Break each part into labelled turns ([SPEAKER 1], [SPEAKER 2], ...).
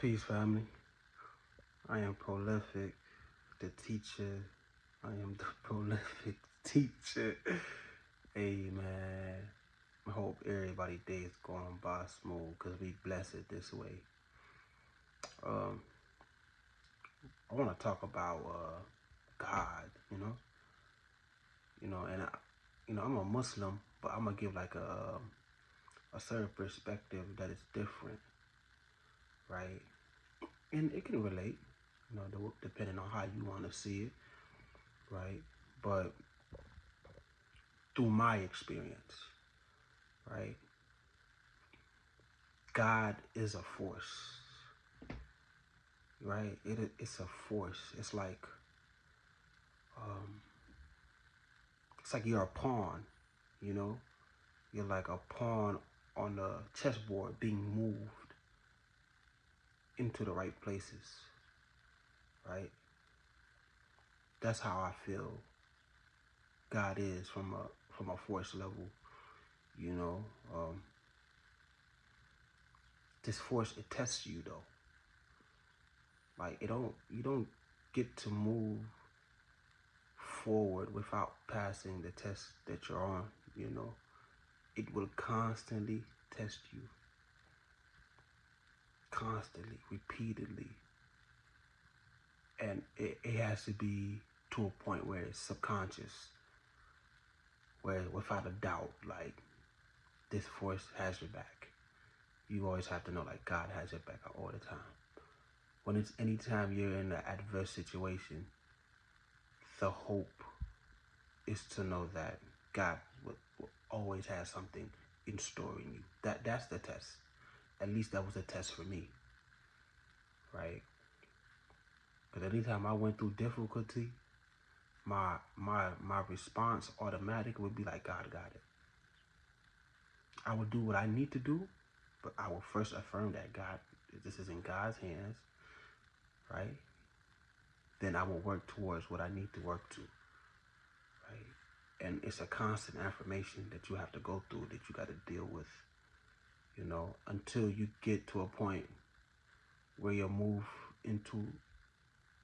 [SPEAKER 1] Peace, family. I am prolific, the teacher. I am the prolific teacher. Hey, man. I hope everybody's day is going by smooth because we bless it this way. I want to talk about God, and I'm a Muslim, but I'm gonna give like a certain perspective that is different, right? And it can relate, depending on how you want to see it, right? But through my experience, right? God is a force, right? It's a force. It's like you're a pawn, you know? You're like a pawn on the chessboard being moved into the right places, right? That's how I feel God is from a force level, you know. This force, it tests you though. Like you don't get to move forward without passing the test that you're on, you know. It will constantly test you. Constantly, repeatedly. And it has to be to a point where it's subconscious. Where without a doubt, like, this force has your back. You always have to know, like, God has your back all the time. When it's anytime you're in an adverse situation, the hope is to know that God will always have something in store in you. That's the test. At least that was a test for me, right? Because anytime I went through difficulty, my response automatic would be like, God got it. I would do what I need to do, but I will first affirm that God, this is in God's hands, right? Then I will work towards what I need to work to, right? And it's a constant affirmation that you have to go through, that you got to deal with, you know, until you get to a point where you move into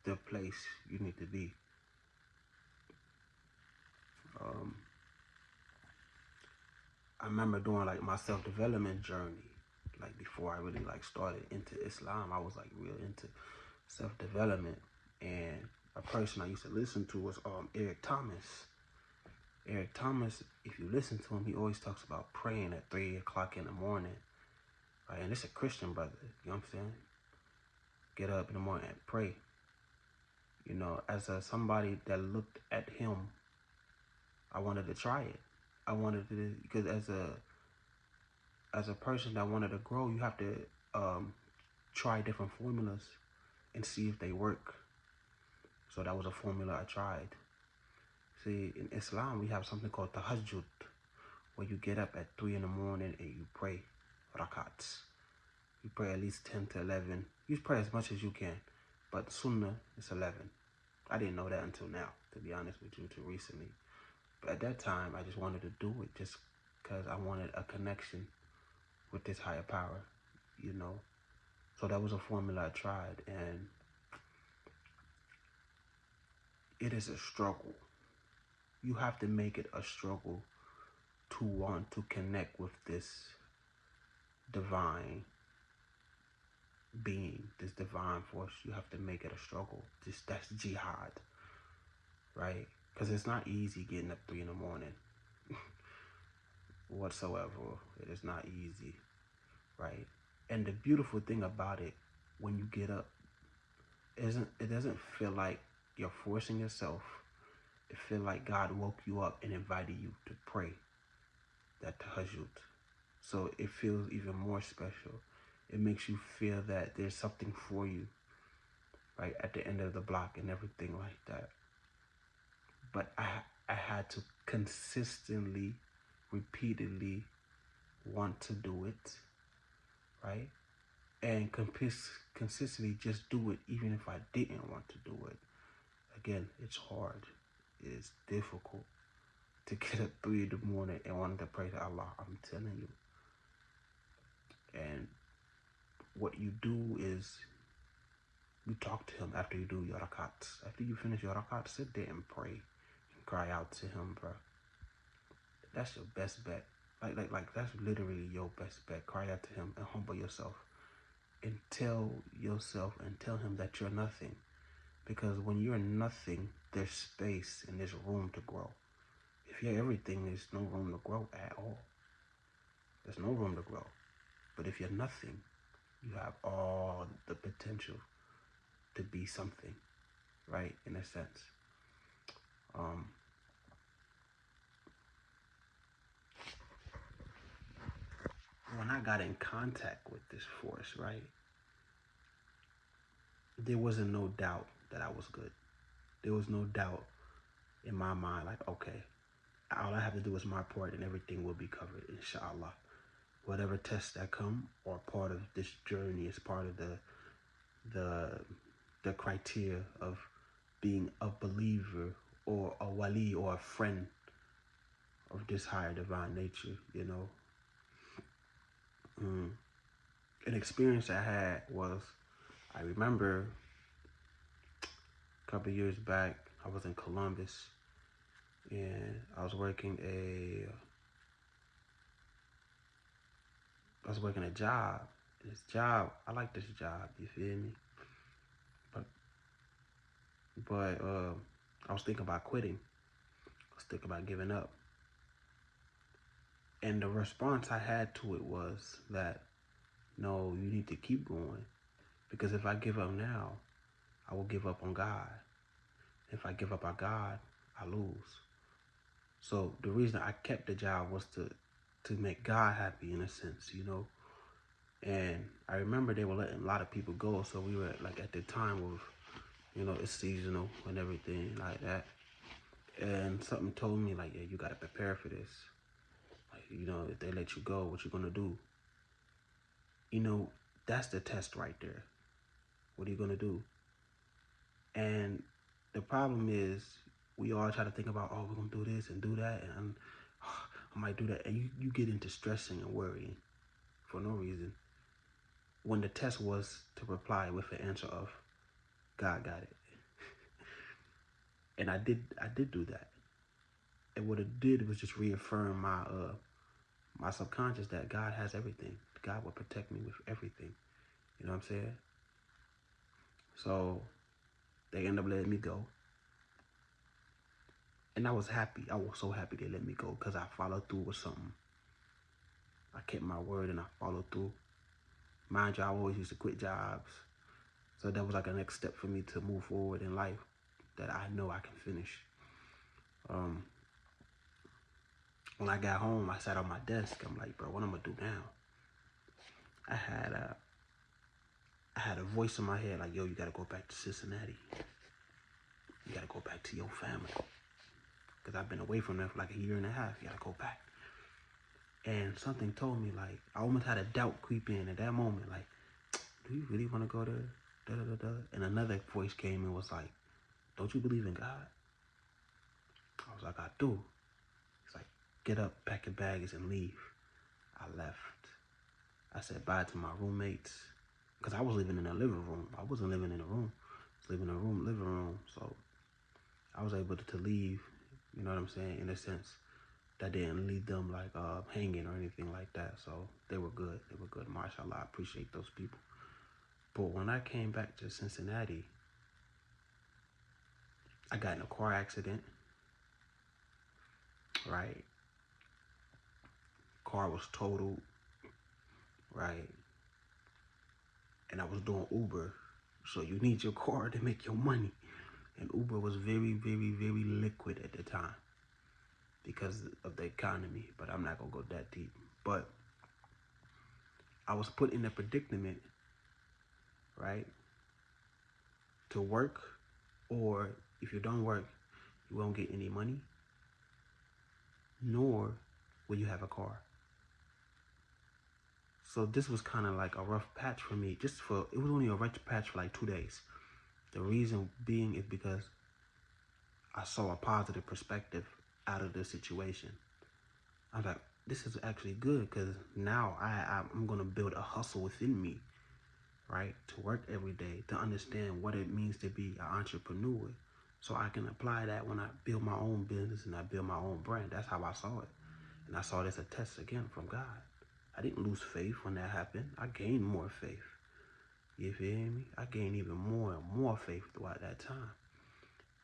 [SPEAKER 1] the place you need to be. I remember doing like my self-development journey, like before I really like started into Islam. I was like real into self-development, and a person I used to listen to was Eric Thomas. Eric Thomas, if you listen to him, he always talks about praying at 3 o'clock in the morning, right? And it's a Christian brother, you know what I'm saying? Get up in the morning and pray. You know, as somebody that looked at him, I wanted to try it. I wanted to, because as a person that wanted to grow, you have to try different formulas and see if they work. So that was a formula I tried. See, in Islam, we have something called tahajjud, where you get up at 3 in the morning and you pray rakats. You pray at least 10 to 11. You pray as much as you can, but sunnah is 11. I didn't know that until now, to be honest with you, until recently. But at that time, I just wanted to do it just because I wanted a connection with this higher power, you know. So that was a formula I tried, and it is a struggle. You have to make it a struggle to want to connect with this divine being, this divine force. You have to make it a struggle. That's jihad, right? Because it's not easy getting up 3 in the morning whatsoever. It is not easy, right? And the beautiful thing about it, when you get up, it doesn't feel like you're forcing yourself. It feels like God woke you up and invited you to pray that tahajjud. So it feels even more special. It makes you feel that there's something for you, right, at the end of the block and everything like that. But I had to consistently, repeatedly want to do it, right? And consistently just do it even if I didn't want to do it. Again, it's hard. It is difficult to get up 3 in the morning and wanting to pray to Allah. I'm telling you. And what you do is You talk to him after you do your rakats. After you finish your rakats, sit there and pray and cry out to him, bro. That's your best bet. Like that's literally your best bet. Cry out to him and humble yourself and tell yourself and tell him that you're nothing. Because when you're nothing, there's space and there's room to grow. If you're everything, there's no room to grow at all. There's no room to grow. But if you're nothing, you have all the potential to be something, right? In a sense. When I got in contact with this force, right, there wasn't no doubt that I was good. There was no doubt in my mind, like, okay, all I have to do is my part and everything will be covered, inshallah. Whatever tests that come are part of this journey, is part of the criteria of being a believer or a wali or a friend of this higher divine nature, you know. An experience I had was, I remember a couple of years back, I was in Columbus and I was working a job. This job, I like this job, you feel me? But I was thinking about quitting. I was thinking about giving up. And the response I had to it was that, no, you need to keep going. Because if I give up now, I will give up on God. If I give up on God, I lose. So the reason I kept the job was to make God happy, in a sense, you know. And I remember they were letting a lot of people go. So we were like at the time of, you know, it's seasonal and everything like that. And something told me like, yeah, you got to prepare for this. Like, you know, if they let you go, what you going to do? You know, that's the test right there. What are you going to do? And the problem is we all try to think about, oh, we're going to do this and do that. And oh, I might do that. And you get into stressing and worrying for no reason. When the test was to reply with an answer of, God got it. And I did do that. And what it did was just reaffirm my subconscious that God has everything. God will protect me with everything. You know what I'm saying? So they ended up letting me go. And I was happy. I was so happy they let me go because I followed through with something. I kept my word and I followed through. Mind you, I always used to quit jobs. So that was like a next step for me to move forward in life that I know I can finish. When I got home, I sat on my desk. I'm like, bro, what I'm going to do now? I had a voice in my head like, yo, you got to go back to Cincinnati. You got to go back to your family. Because I've been away from them for like a year and a half. You got to go back. And something told me, like, I almost had a doubt creep in at that moment. Like, do you really want to go there? Da, da, da, da. And another voice came and was like, don't you believe in God? I was like, I do. He's like, get up, pack your bags, and leave. I left. I said bye to my roommates. Because I was living in a living room. I wasn't living in a room. I was living in a living room. So I was able to leave, you know what I'm saying, in a sense. That didn't leave them like hanging or anything like that. So they were good. They were good. Mashallah, I appreciate those people. But when I came back to Cincinnati, I got in a car accident. Right? Car was totaled. Right? And I was doing Uber. So you need your car to make your money. And Uber was very, very, very liquid at the time because of the economy. But I'm not going to go that deep. But I was put in a predicament, right, to work, or if you don't work, you won't get any money, nor will you have a car. So this was kind of like a rough patch for me. It was only a rough patch for like 2 days. The reason being is because I saw a positive perspective out of the situation. I was like, this is actually good because now I'm going to build a hustle within me right? To work every day, to understand what it means to be an entrepreneur. So I can apply that when I build my own business and I build my own brand. That's how I saw it. And I saw it as a test again from God. I didn't lose faith when that happened. I gained more faith. You feel me? I gained even more and more faith throughout that time.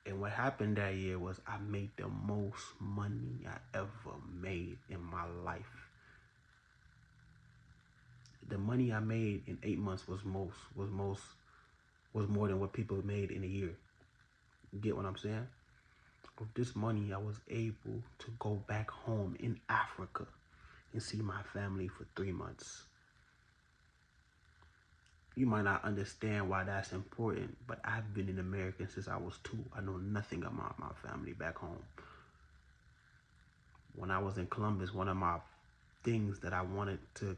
[SPEAKER 1] And what happened that year was I made the most money I ever made in my life. The money I made in 8 months was more than what people made in a year. You get what I'm saying? With this money, I was able to go back home in Africa and see my family for 3 months. You might not understand why that's important, but I've been in America since I was 2. I know nothing about my family back home. When I was in Columbus, one of my things that I wanted to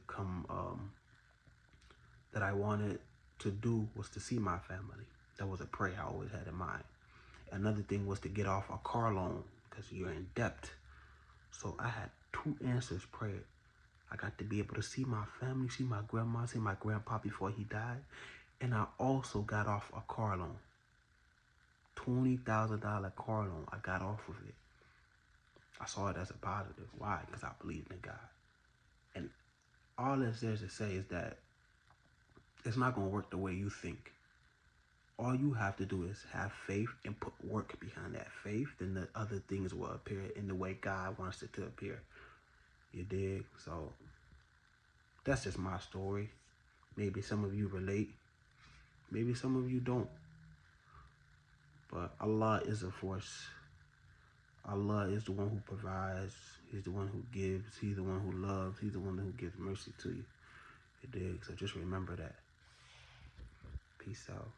[SPEAKER 1] do was to see my family. That was a prayer I always had in mind. Another thing was to get off a car loan because you're in debt. So I had 2 answers prayed. I got to be able to see my family, see my grandma, see my grandpa before he died. And I also got off a car loan. $20,000 car loan. I got off of it. I saw it as a positive. Why? Because I believed in God. And all that's there to say is that it's not going to work the way you think. All you have to do is have faith and put work behind that faith. Then the other things will appear in the way God wants it to appear. You dig? So that's just my story. Maybe some of you relate. Maybe some of you don't. But Allah is a force. Allah is the one who provides. He's the one who gives. He's the one who loves. He's the one who gives mercy to you. You dig? So just remember that. Peace out.